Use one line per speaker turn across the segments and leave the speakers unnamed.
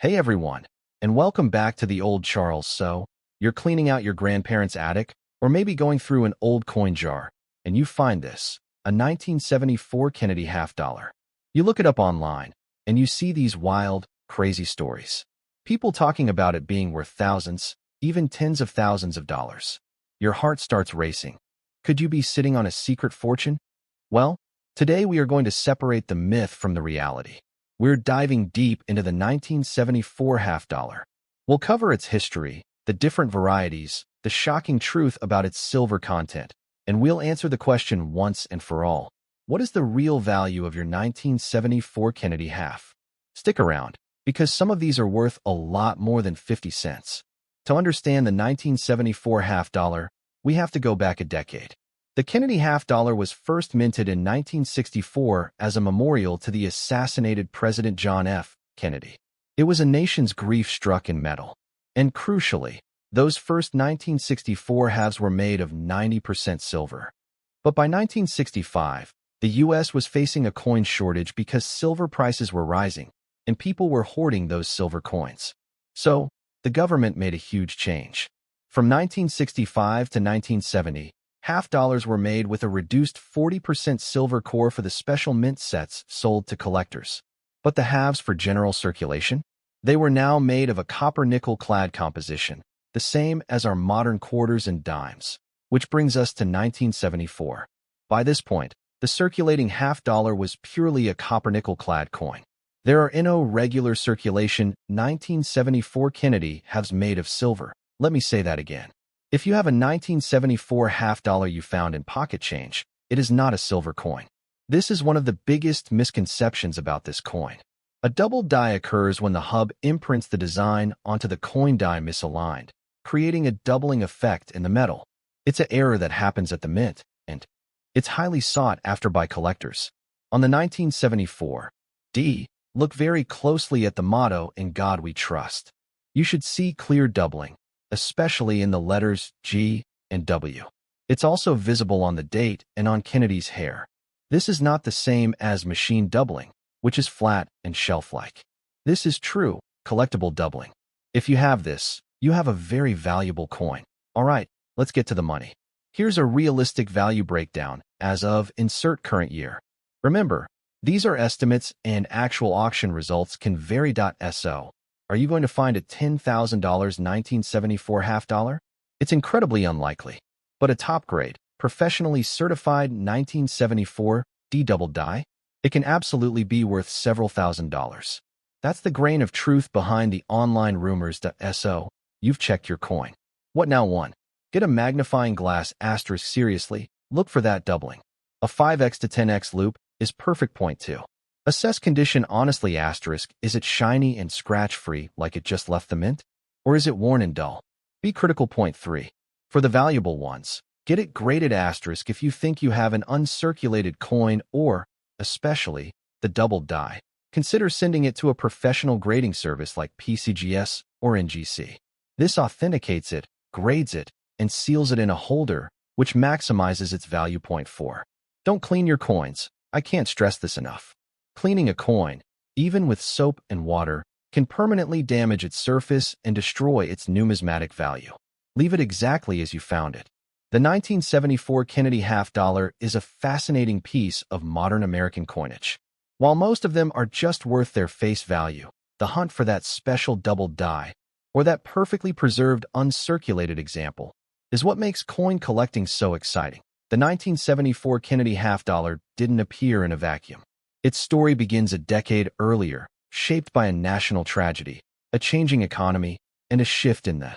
Hey everyone, and welcome back to the Old Charles. So, you're cleaning out your grandparents' attic, or maybe going through an old coin jar, and you find this, a 1974 Kennedy half dollar. You look it up online, and you see these wild, crazy stories. People talking about it being worth thousands, even tens of thousands of dollars. Your heart starts racing. Could you be sitting on a secret fortune? Well, today we are going to separate the myth from the reality. We're diving deep into the 1974 half dollar. We'll cover its history, the different varieties, the shocking truth about its silver content, and we'll answer the question once and for all. What is the real value of your 1974 Kennedy half? Stick around, because some of these are worth a lot more than 50 cents. To understand the 1974 half dollar, we have to go back a decade. The Kennedy half dollar was first minted in 1964 as a memorial to the assassinated President John F. Kennedy. It was a nation's grief struck in metal. And crucially, those first 1964 halves were made of 90% silver. But by 1965, the U.S. was facing a coin shortage because silver prices were rising, and people were hoarding those silver coins. So, the government made a huge change. From 1965 to 1970, half dollars were made with a reduced 40% silver core for the special mint sets sold to collectors. But the halves for general circulation? They were now made of a copper-nickel clad composition, the same as our modern quarters and dimes. Which brings us to 1974. By this point, the circulating half dollar was purely a copper-nickel clad coin. There are no regular circulation 1974 Kennedy halves made of silver. Let me say that again. If you have a 1974 half dollar you found in pocket change, it is not a silver coin. This is one of the biggest misconceptions about this coin. A double die occurs when the hub imprints the design onto the coin die misaligned, creating a doubling effect in the metal. It's an error that happens at the mint, and it's highly sought after by collectors. On the 1974 D, look very closely at the motto, "In God We Trust." You should see clear doubling, especially in the letters G and W. It's also visible on the date and on Kennedy's hair. This is not the same as machine doubling, which is flat and shelf-like. This is true, collectible doubling. If you have this, you have a very valuable coin. All right, let's get to the money. Here's a realistic value breakdown as of insert current year. Remember, these are estimates and actual auction results can vary. So, are you going to find a $10,000 1974 half dollar? It's incredibly unlikely. But a top-grade, professionally certified 1974 D Doubled Die? It can absolutely be worth several $1,000s. That's the grain of truth behind the online rumors. So, you've checked your coin. What now? 1. Get a magnifying glass asterisk. Seriously, look for that doubling. A 5x to 10x loop is perfect. Point 2. Assess condition honestly asterisk. Is it shiny and scratch-free like it just left the mint? Or is it worn and dull? Be critical. Point 3. For the valuable ones, get it graded asterisk if you think you have an uncirculated coin or, especially, the doubled die. Consider sending it to a professional grading service like PCGS or NGC. This authenticates it, grades it, and seals it in a holder, which maximizes its value. Point 4. Don't clean your coins. I can't stress this enough. Cleaning a coin, even with soap and water, can permanently damage its surface and destroy its numismatic value. Leave it exactly as you found it. The 1974 Kennedy half dollar is a fascinating piece of modern American coinage. While most of them are just worth their face value, the hunt for that special doubled die, or that perfectly preserved uncirculated example, is what makes coin collecting so exciting. The 1974 Kennedy half dollar didn't appear in a vacuum. Its story begins a decade earlier, shaped by a national tragedy, a changing economy, and a shift in the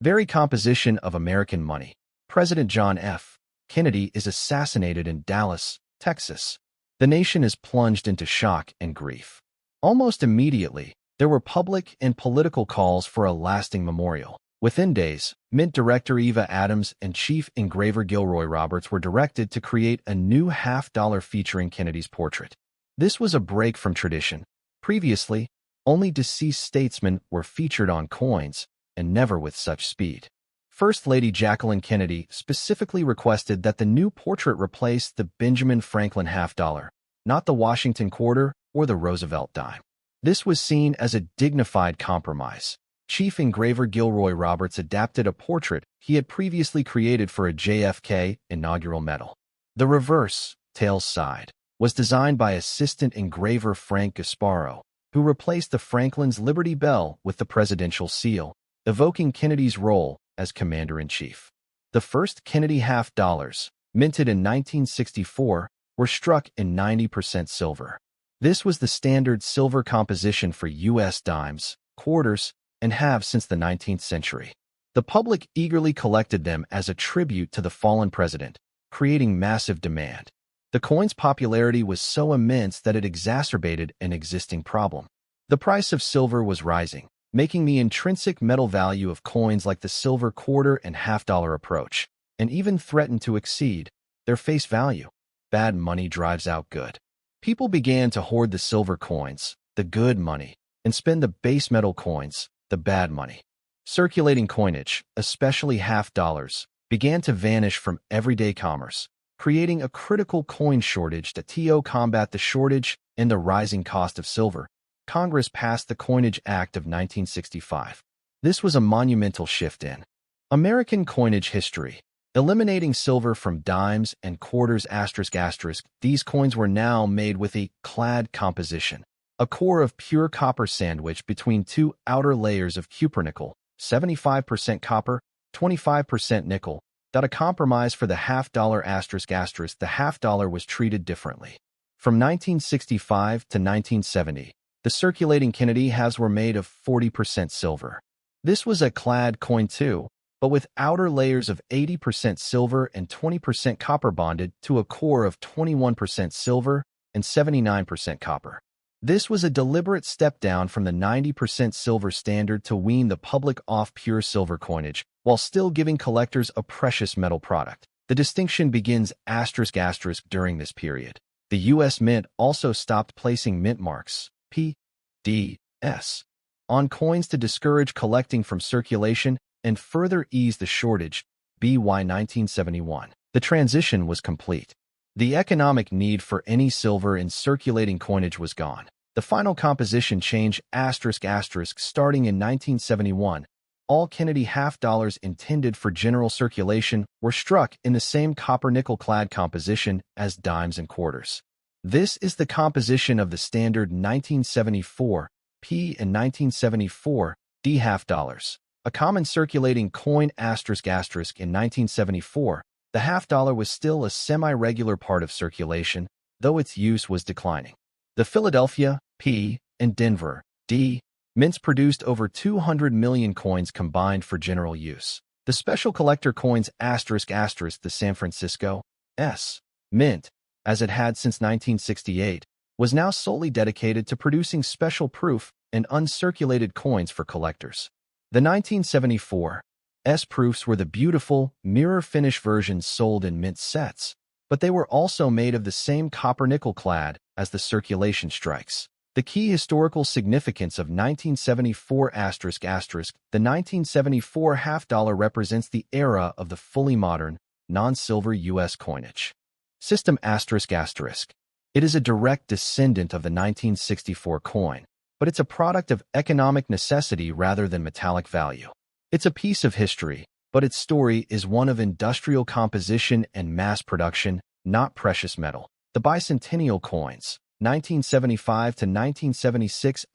very composition of American money. President John F. Kennedy is assassinated in Dallas, Texas. The nation is plunged into shock and grief. Almost immediately, there were public and political calls for a lasting memorial. Within days, Mint director Eva Adams and chief engraver Gilroy Roberts were directed to create a new half dollar featuring Kennedy's portrait. This was a break from tradition. Previously, only deceased statesmen were featured on coins, and never with such speed. First Lady Jacqueline Kennedy specifically requested that the new portrait replace the Benjamin Franklin half dollar, not the Washington quarter or the Roosevelt dime. This was seen as a dignified compromise. Chief engraver Gilroy Roberts adapted a portrait he had previously created for a JFK inaugural medal. The reverse, tails side, was designed by assistant engraver Frank Gasparo, who replaced the Franklin's Liberty Bell with the presidential seal, evoking Kennedy's role as commander-in-chief. The first Kennedy half dollars, minted in 1964, were struck in 90% silver. This was the standard silver composition for U.S. dimes, quarters, and halves since the 19th century. The public eagerly collected them as a tribute to the fallen president, creating massive demand. The coin's popularity was so immense that it exacerbated an existing problem. The price of silver was rising, making the intrinsic metal value of coins like the silver quarter and half-dollar approach, and even threatened to exceed their face value. Bad money drives out good. People began to hoard the silver coins, the good money, and spend the base metal coins, the bad money. Circulating coinage, especially half dollars, began to vanish from everyday commerce, creating a critical coin shortage to combat the shortage and the rising cost of silver. Congress passed the Coinage Act of 1965. This was a monumental shift in American coinage history, eliminating silver from dimes and quarters ***. These coins were now made with a clad composition, a core of pure copper sandwiched between two outer layers of cupronickel, 75% copper, 25% nickel. A compromise for the half-dollar ***. The half-dollar was treated differently. From 1965 to 1970, the circulating Kennedy halves were made of 40% silver. This was a clad coin too, but with outer layers of 80% silver and 20% copper bonded to a core of 21% silver and 79% copper. This was a deliberate step down from the 90% silver standard to wean the public off pure silver coinage, while still giving collectors a precious metal product. The distinction begins *** during this period. The U.S. Mint also stopped placing mint marks, P.D.S., on coins to discourage collecting from circulation and further ease the shortage, by 1971. The transition was complete. The economic need for any silver in circulating coinage was gone. The final composition change ***, starting in 1971, all Kennedy half dollars intended for general circulation were struck in the same copper-nickel clad composition as dimes and quarters. This is the composition of the standard 1974 P and 1974 D half dollars. A common circulating coin ***. In 1974, the half dollar was still a semi-regular part of circulation, though its use was declining. The Philadelphia P and Denver D mints produced over 200 million coins combined for general use. The special collector coins ***, the San Francisco S Mint, as it had since 1968, was now solely dedicated to producing special proof and uncirculated coins for collectors. The 1974 S proofs were the beautiful, mirror-finish versions sold in mint sets, but they were also made of the same copper-nickel clad as the circulation strikes. The key historical significance of 1974 ***, the 1974 half dollar represents the era of the fully modern, non-silver U.S. coinage system ***. It is a direct descendant of the 1964 coin, but it's a product of economic necessity rather than metallic value. It's a piece of history, but its story is one of industrial composition and mass production, not precious metal. The bicentennial coins, 1975 to 1976 ***.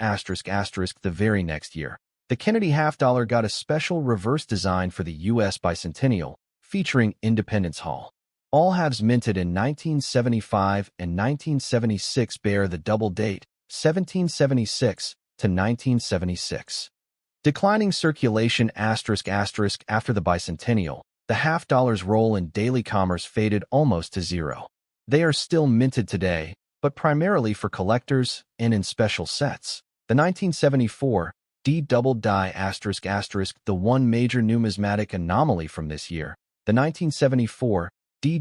The very next year, the Kennedy half dollar got a special reverse design for the U.S. bicentennial, featuring Independence Hall. All halves minted in 1975 and 1976 bear the double date, 1776 to 1976. Declining circulation ***. After the bicentennial, the half dollar's role in daily commerce faded almost to zero. They are still minted today, but primarily for collectors and in special sets. The 1974 Doubled Die ***, the one major numismatic anomaly from this year, the 1974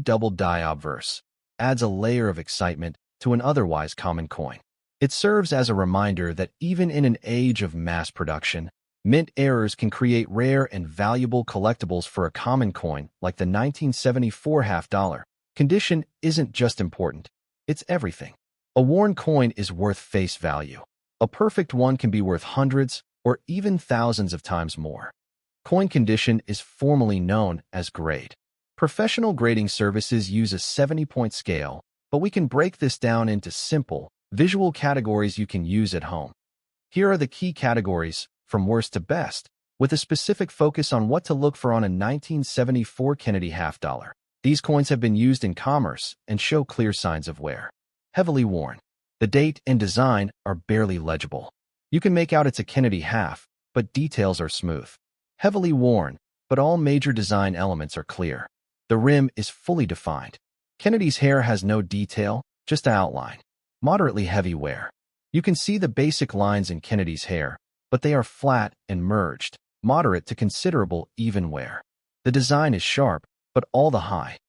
Doubled Die Obverse, adds a layer of excitement to an otherwise common coin. It serves as a reminder that even in an age of mass production, mint errors can create rare and valuable collectibles for a common coin like the 1974 half dollar. Condition isn't just important, it's everything. A worn coin is worth face value. A perfect one can be worth hundreds or even thousands of times more. Coin condition is formally known as grade. Professional grading services use a 70-point scale, but we can break this down into simple, visual categories you can use at home. Here are the key categories, from worst to best, with a specific focus on what to look for on a 1974 Kennedy half-dollar. These coins have been used in commerce and show clear signs of wear. Heavily worn. The date and design are barely legible. You can make out it's a Kennedy half, but details are smooth. Heavily worn, but all major design elements are clear. The rim is fully defined. Kennedy's hair has no detail, just an outline. Moderately heavy wear. You can see the basic lines in Kennedy's hair, but they are flat and merged, moderate to considerable even wear. The design is sharp, but all the high.